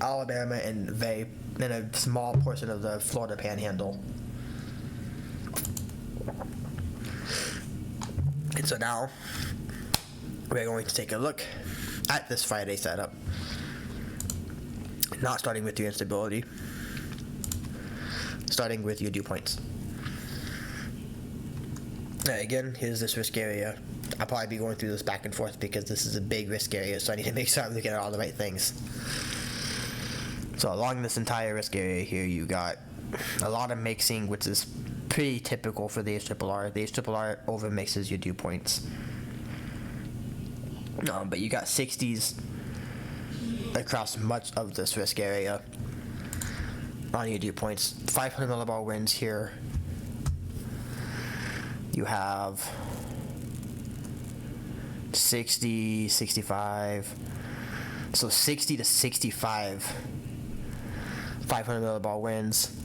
Alabama, and a small portion of the Florida Panhandle. And so now we're going to take a look at this Friday setup, not starting with your instability, starting with your dew points. Again, here's this risk area. I'll probably be going through this back and forth because this is a big risk area, so I need to make sure I'm looking at all the right things. So along this entire risk area here, you got a lot of mixing, which is pretty typical for the HRRR. The HRRR over mixes your dew points. But you got 60s across much of this risk area on your dew points. 500 millibar winds here. You have 60, 65. So 60 to 65. 500 millibar winds.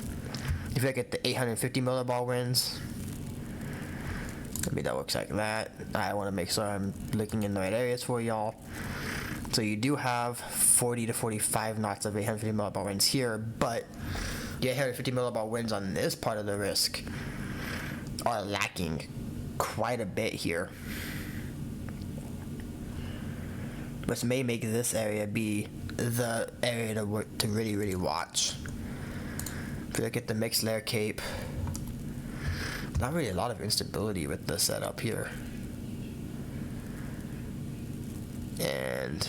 If you look at the 850 millibar winds, maybe that looks like that. I want to make sure I'm looking in the right areas for y'all. So you do have 40 to 45 knots of 850 millibar winds here, but the 850 millibar winds on this part of the risk are lacking quite a bit here, which may make this area be the area to really watch. If you look at the mixed layer cape, not really a lot of instability with the setup here. And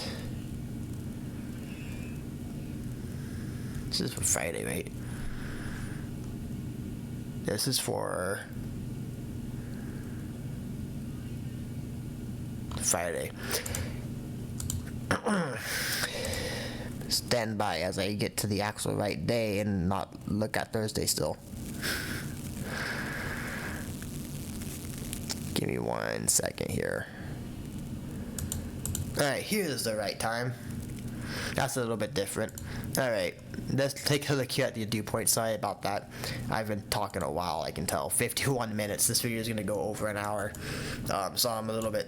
this is for Friday, right? This is for Friday. Stand by as I get to the actual right day and not look at Thursday still. Give me 1 second here. Alright, here's the right time. That's a little bit different. Alright, let's take a look here at the dew point. Sorry about that. I've been talking a while, I can tell. 51 minutes. This video is going to go over an hour. So I'm a little bit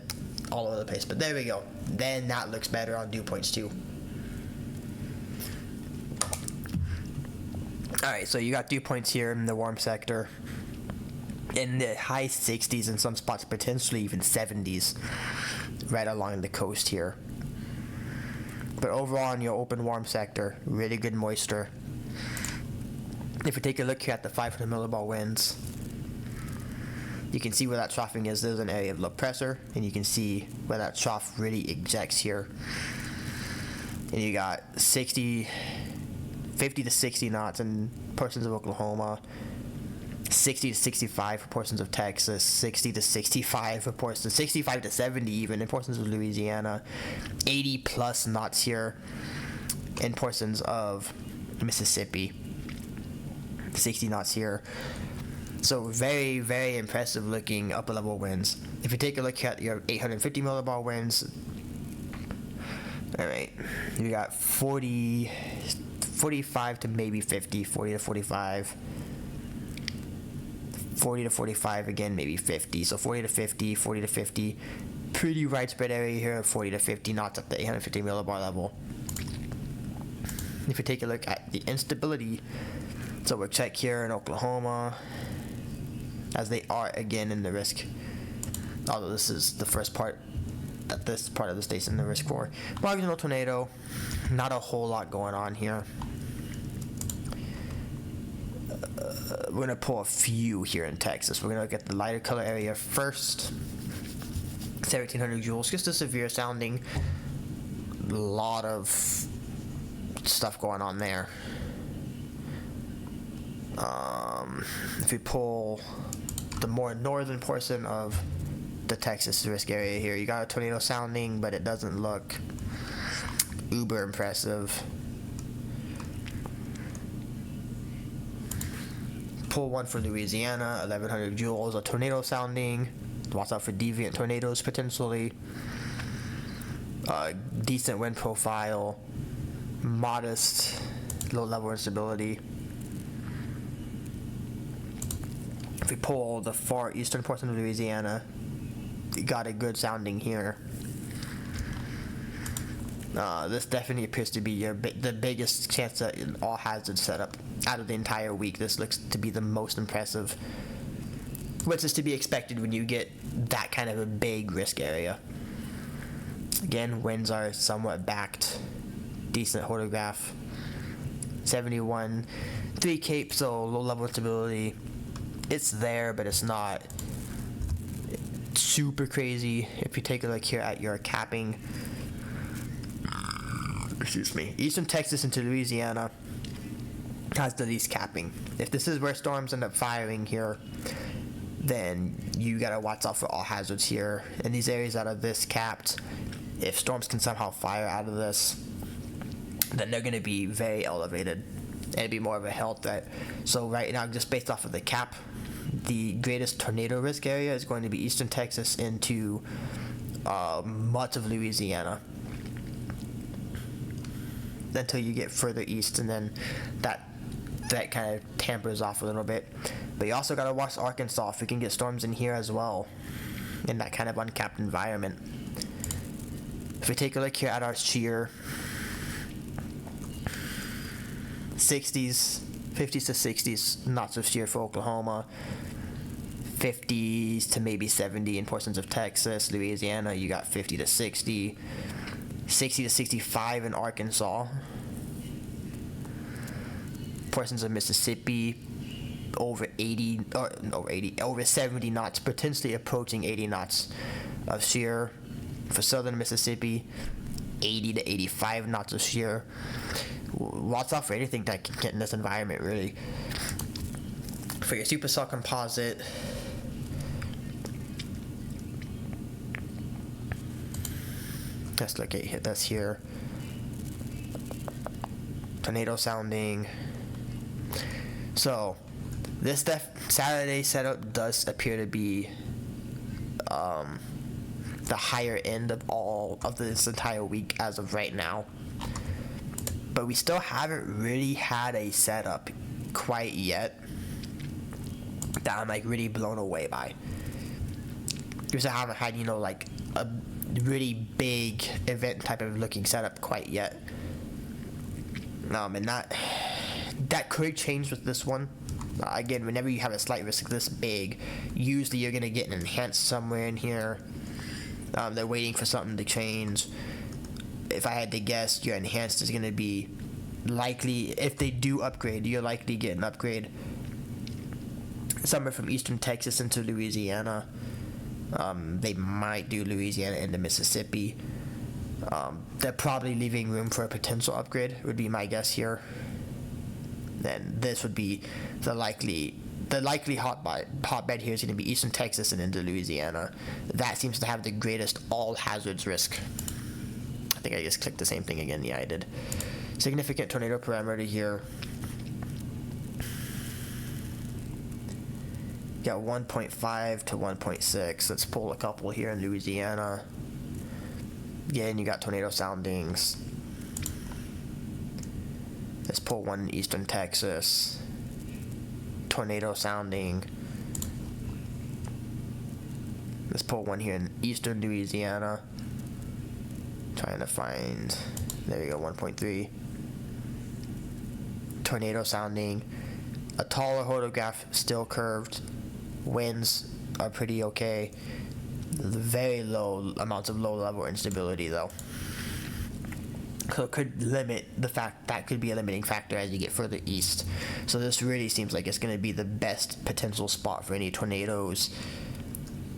all over the place. But there we go. Then that looks better on dew points too. Alright, so you got dew points here in the warm sector. In the high 60s in some spots, potentially even 70s. Right along the coast here. But overall in your open warm sector, really good moisture. If you take a look here at the 500 millibar winds, you can see where that troughing is. There's an area of low pressure, and you can see where that trough really ejects here. And you got 50 to 60 knots in portions of Oklahoma, 60 to 65 for portions of Texas, 60 to 65 for portions, 65 to 70 even in portions of Louisiana, 80 plus knots here in portions of Mississippi, 60 knots here. So very, very impressive looking upper level winds. If you take a look at your 850 millibar winds, alright, you got 45 to maybe 50, 40 to 45. 40 to 45 again, maybe 50. So 40 to 50, 40 to 50. Pretty widespread area here, 40 to 50 knots at the 850 millibar level. If you take a look at the instability, so we'll check here in Oklahoma, as they are again in the risk. Although this is the first part that this part of the state's in the risk for. Marginal tornado, not a whole lot going on here. We're going to pull a few here in Texas. We're going to look at the lighter color area first. 1700 joules, just a severe sounding. A lot of stuff going on there. If we pull the more northern portion of the Texas risk area here, you got a tornado sounding, but it doesn't look uber impressive. Pull one for Louisiana, 1100 joules, a tornado sounding. Watch out for deviant tornadoes potentially. Decent wind profile, modest low level instability. If we pull the far eastern portion of Louisiana, you got a good sounding here. This definitely appears to be the biggest chance at an all hazard setup out of the entire week. This looks to be the most impressive, which is to be expected when you get that kind of a big risk area. Again, winds are somewhat backed, decent hodograph, 71, 3 cape, so low level instability. It's there, but it's not super crazy. If you take a look here at your capping, excuse me, eastern Texas into Louisiana has the least capping. If this is where storms end up firing here, then you gotta watch out for all hazards here. In these areas that are this capped, if storms can somehow fire out of this, then they're gonna be very elevated. It'd be more of a health threat. So right now, just based off of the cap, the greatest tornado risk area is going to be eastern Texas into much of Louisiana, until you get further east, and then that threat kind of tampers off a little bit. But you also got to watch Arkansas if we can get storms in here as well, in that kind of uncapped environment. If we take a look here at our shear, 50s to 60s knots of shear for Oklahoma, 50s to maybe 70 in portions of Texas. Louisiana, you got 50 to 60, 60 to 65 in Arkansas. Portions of Mississippi, over 70 knots, potentially approaching 80 knots of shear. For southern Mississippi, 80 to 85 knots of shear. Watch out for anything that can get in this environment, really. For your supercell composite, let's look at this here. Tornado sounding. So this Saturday setup does appear to be the higher end of all of this entire week as of right now, but we still haven't really had a setup quite yet that I'm like really blown away by. We still haven't had, you know, like a really big event type of looking setup quite yet. And that could change with this one. Again, whenever you have a slight risk this big, usually you're gonna get an enhanced somewhere in here. They're waiting for something to change. If I had to guess, your enhanced is gonna be likely, if they do upgrade, you're likely to get an upgrade somewhere from eastern Texas into Louisiana. They might do Louisiana into Mississippi. They're probably leaving room for a potential upgrade, would be my guess here. Then this would be the likely hotbed here is going to be eastern Texas and into Louisiana. That seems to have the greatest all hazards risk. I think I just clicked the same thing again. Yeah, I did. Significant tornado parameter here. Got 1.5 to 1.6. Let's pull a couple here in Louisiana. Yeah, and you got tornado soundings. Let's pull one in eastern Texas. Tornado sounding. Let's pull one here in eastern Louisiana. Trying to find, there you go, 1.3. Tornado sounding. A taller hodograph, still curved. Winds are pretty okay. Very low amounts of low level instability though. So it could limit the fact, that could be a limiting factor as you get further east. So this really seems like it's going to be the best potential spot for any tornadoes.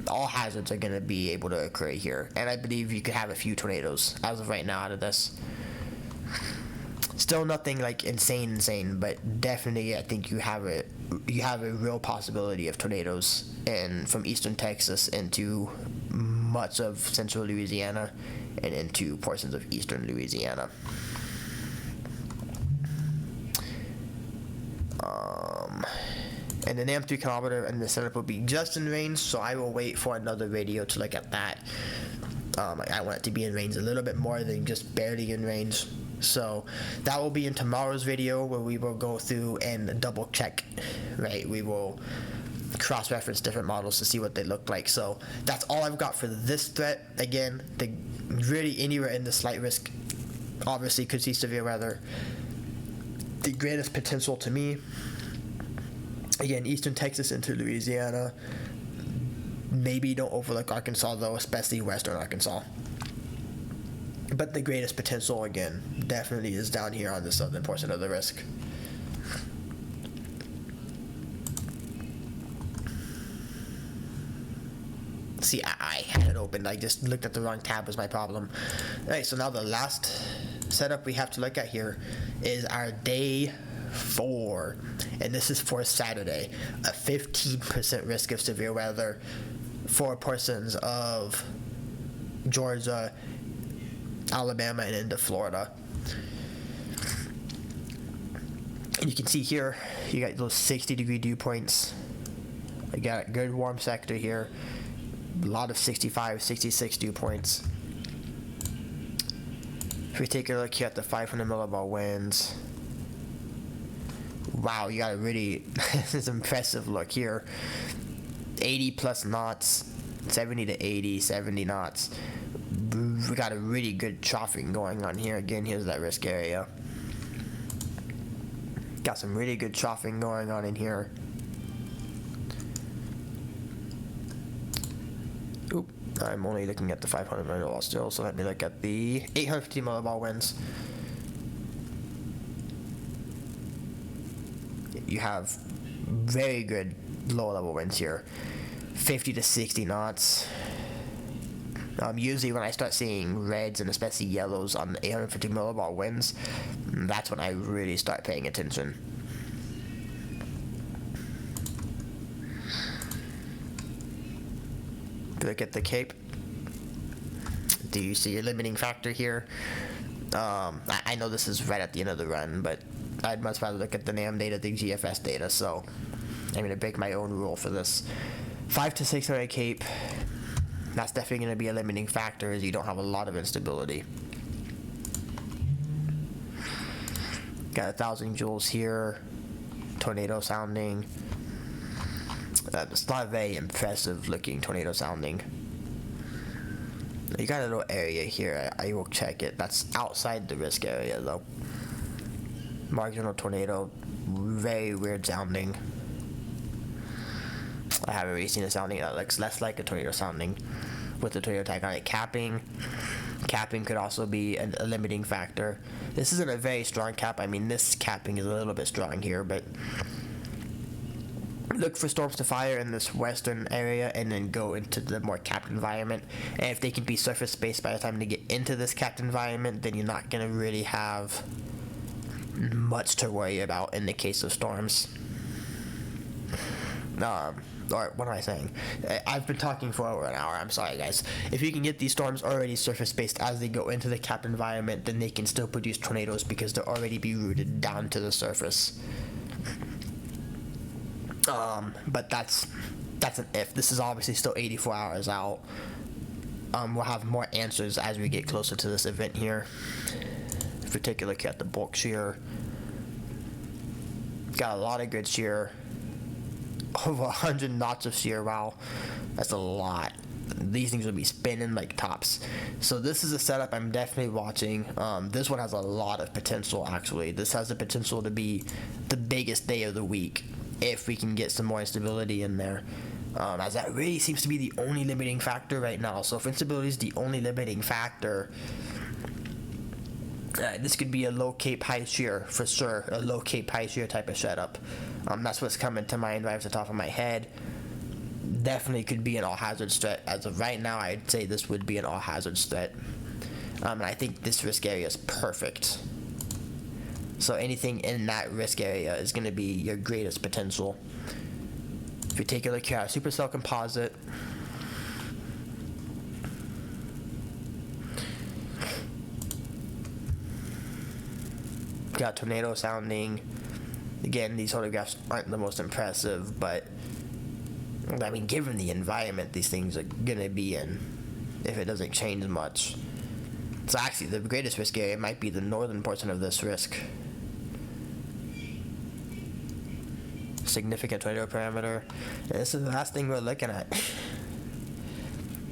All hazards are going to be able to occur here, and I believe you could have a few tornadoes as of right now out of this. Still nothing like insane, but definitely I think you have a real possibility of tornadoes from eastern Texas into much of central Louisiana and into portions of eastern Louisiana. And the NAM3 kilometer and the setup will be just in range, so I will wait for another video to look at that. I want it to be in range a little bit more than just barely in range. So that will be in tomorrow's video, where we will go through and double check, right? We will cross-reference different models to see what they look like. So that's all I've got for this threat. Again, really anywhere in the slight risk obviously could see severe weather. The greatest potential to me, again, eastern Texas into Louisiana. Maybe don't overlook Arkansas though, especially western Arkansas. But the greatest potential, again, definitely is down here on the southern portion of the risk. See, I had it open. I just looked at the wrong tab was my problem. Alright, so now the last setup we have to look at here is our day 4. And this is for Saturday. A 15% risk of severe weather for portions of Georgia, Alabama, and into Florida. And you can see here, you got those 60-degree dew points. You got a good warm sector here. A lot of 65, 66 dew points. If we take a look here at the 500 millibar winds, wow, you got a really this is impressive look here. 80 plus knots, 70 to 80, 70 knots. We got a really good troughing going on here. Again, here's that risk area. Got some really good troughing going on in here. Oop, I'm only looking at the 500 milliball still, so let me look at the 850 milliball winds. You have very good low level winds here, 50 to 60 knots. Usually when I start seeing reds and especially yellows on the 850 milliball winds, that's when I really start paying attention. Look at the Cape. Do you see your limiting factor here? I know this is right at the end of the run, but I'd much rather look at the NAM data, the GFS data, so I'm going to break my own rule for this. 5 to 600 Cape, that's definitely going to be a limiting factor as you don't have a lot of instability. Got 1,000 joules here, tornado sounding. It's not a very impressive looking tornado sounding. You got a little area here, I will check it. That's outside the risk area though. Marginal tornado, very weird sounding. I haven't really seen a sounding that looks less like a tornado sounding with the tornado tag on it. Capping could also be a limiting factor. This isn't a very strong cap. I mean, this capping is a little bit strong here, but look for storms to fire in this western area and then go into the more capped environment. And if they can be surface spaced by the time they get into this capped environment, then you're not going to really have much to worry about in the case of storms. Or what am I saying? I've been talking for over an hour. I'm sorry, guys. If you can get these storms already surface based as they go into the capped environment, then they can still produce tornadoes because they'll already be rooted down to the surface. But that's an if. This is obviously still 84 hours out. We'll have more answers as we get closer to this event here. In particular, look at the bulk shear. Got a lot of good shear. Over 100 knots of shear. Wow, that's a lot. These things will be spinning like tops. So this is a setup I'm definitely watching. This one has a lot of potential, actually. This has the potential to be the biggest day of the week if we can get some more instability in there. As that really seems to be the only limiting factor right now. So if instability is the only limiting factor, this could be a low cape high shear for sure, a low cape high shear type of setup. That's what's coming to mind right off the top of my head. Definitely could be an all hazards threat. As of right now, I'd say this would be an all hazards threat. And I think this risk area is perfect. So anything in that risk area is going to be your greatest potential. If you take a look here at supercell composite, got tornado sounding. Again, these photographs aren't the most impressive, but I mean, given the environment these things are gonna be in, if it doesn't change much. So actually, the greatest risk area might be the northern portion of this risk. Significant tornado parameter. And this is the last thing we're looking at.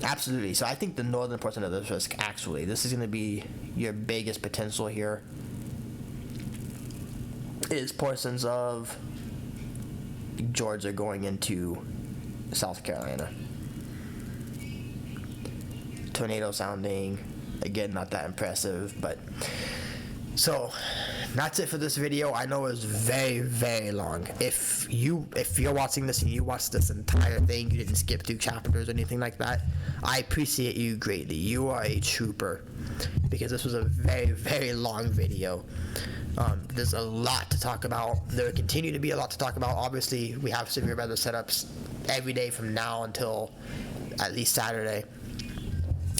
Absolutely. So I think the northern portion of this risk, actually, this is going to be your biggest potential here. Is portions of Georgia going into South Carolina. Tornado sounding. Again, not that impressive, but so that's it for this video. I know it was very, very long. If you're watching this and you watched this entire thing, you didn't skip through chapters or anything like that, I appreciate you greatly. You are a trooper, because this was a very, very long video. There's a lot to talk about. There will continue to be a lot to talk about. Obviously, we have severe weather setups every day from now until at least Saturday.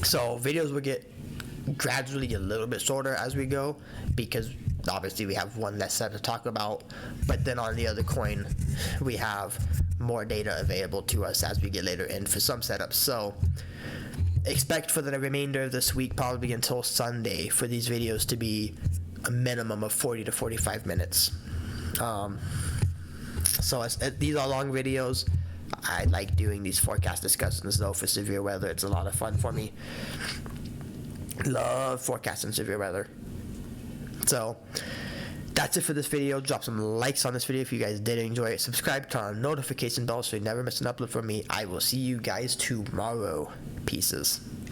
So videos will get gradually a little bit shorter as we go, because obviously we have one less set to talk about, but then on the other coin we have more data available to us as we get later in for some setups. So expect for the remainder of this week, probably until Sunday, for these videos to be a minimum of 40 to 45 minutes. So these are long videos. I like doing these forecast discussions though for severe weather. It's a lot of fun for me. Love forecasting severe weather. So that's it for this video. Drop some likes on this video if you guys did enjoy it. Subscribe, turn on notification bell so you never miss an upload from me. I will see you guys tomorrow. Pieces.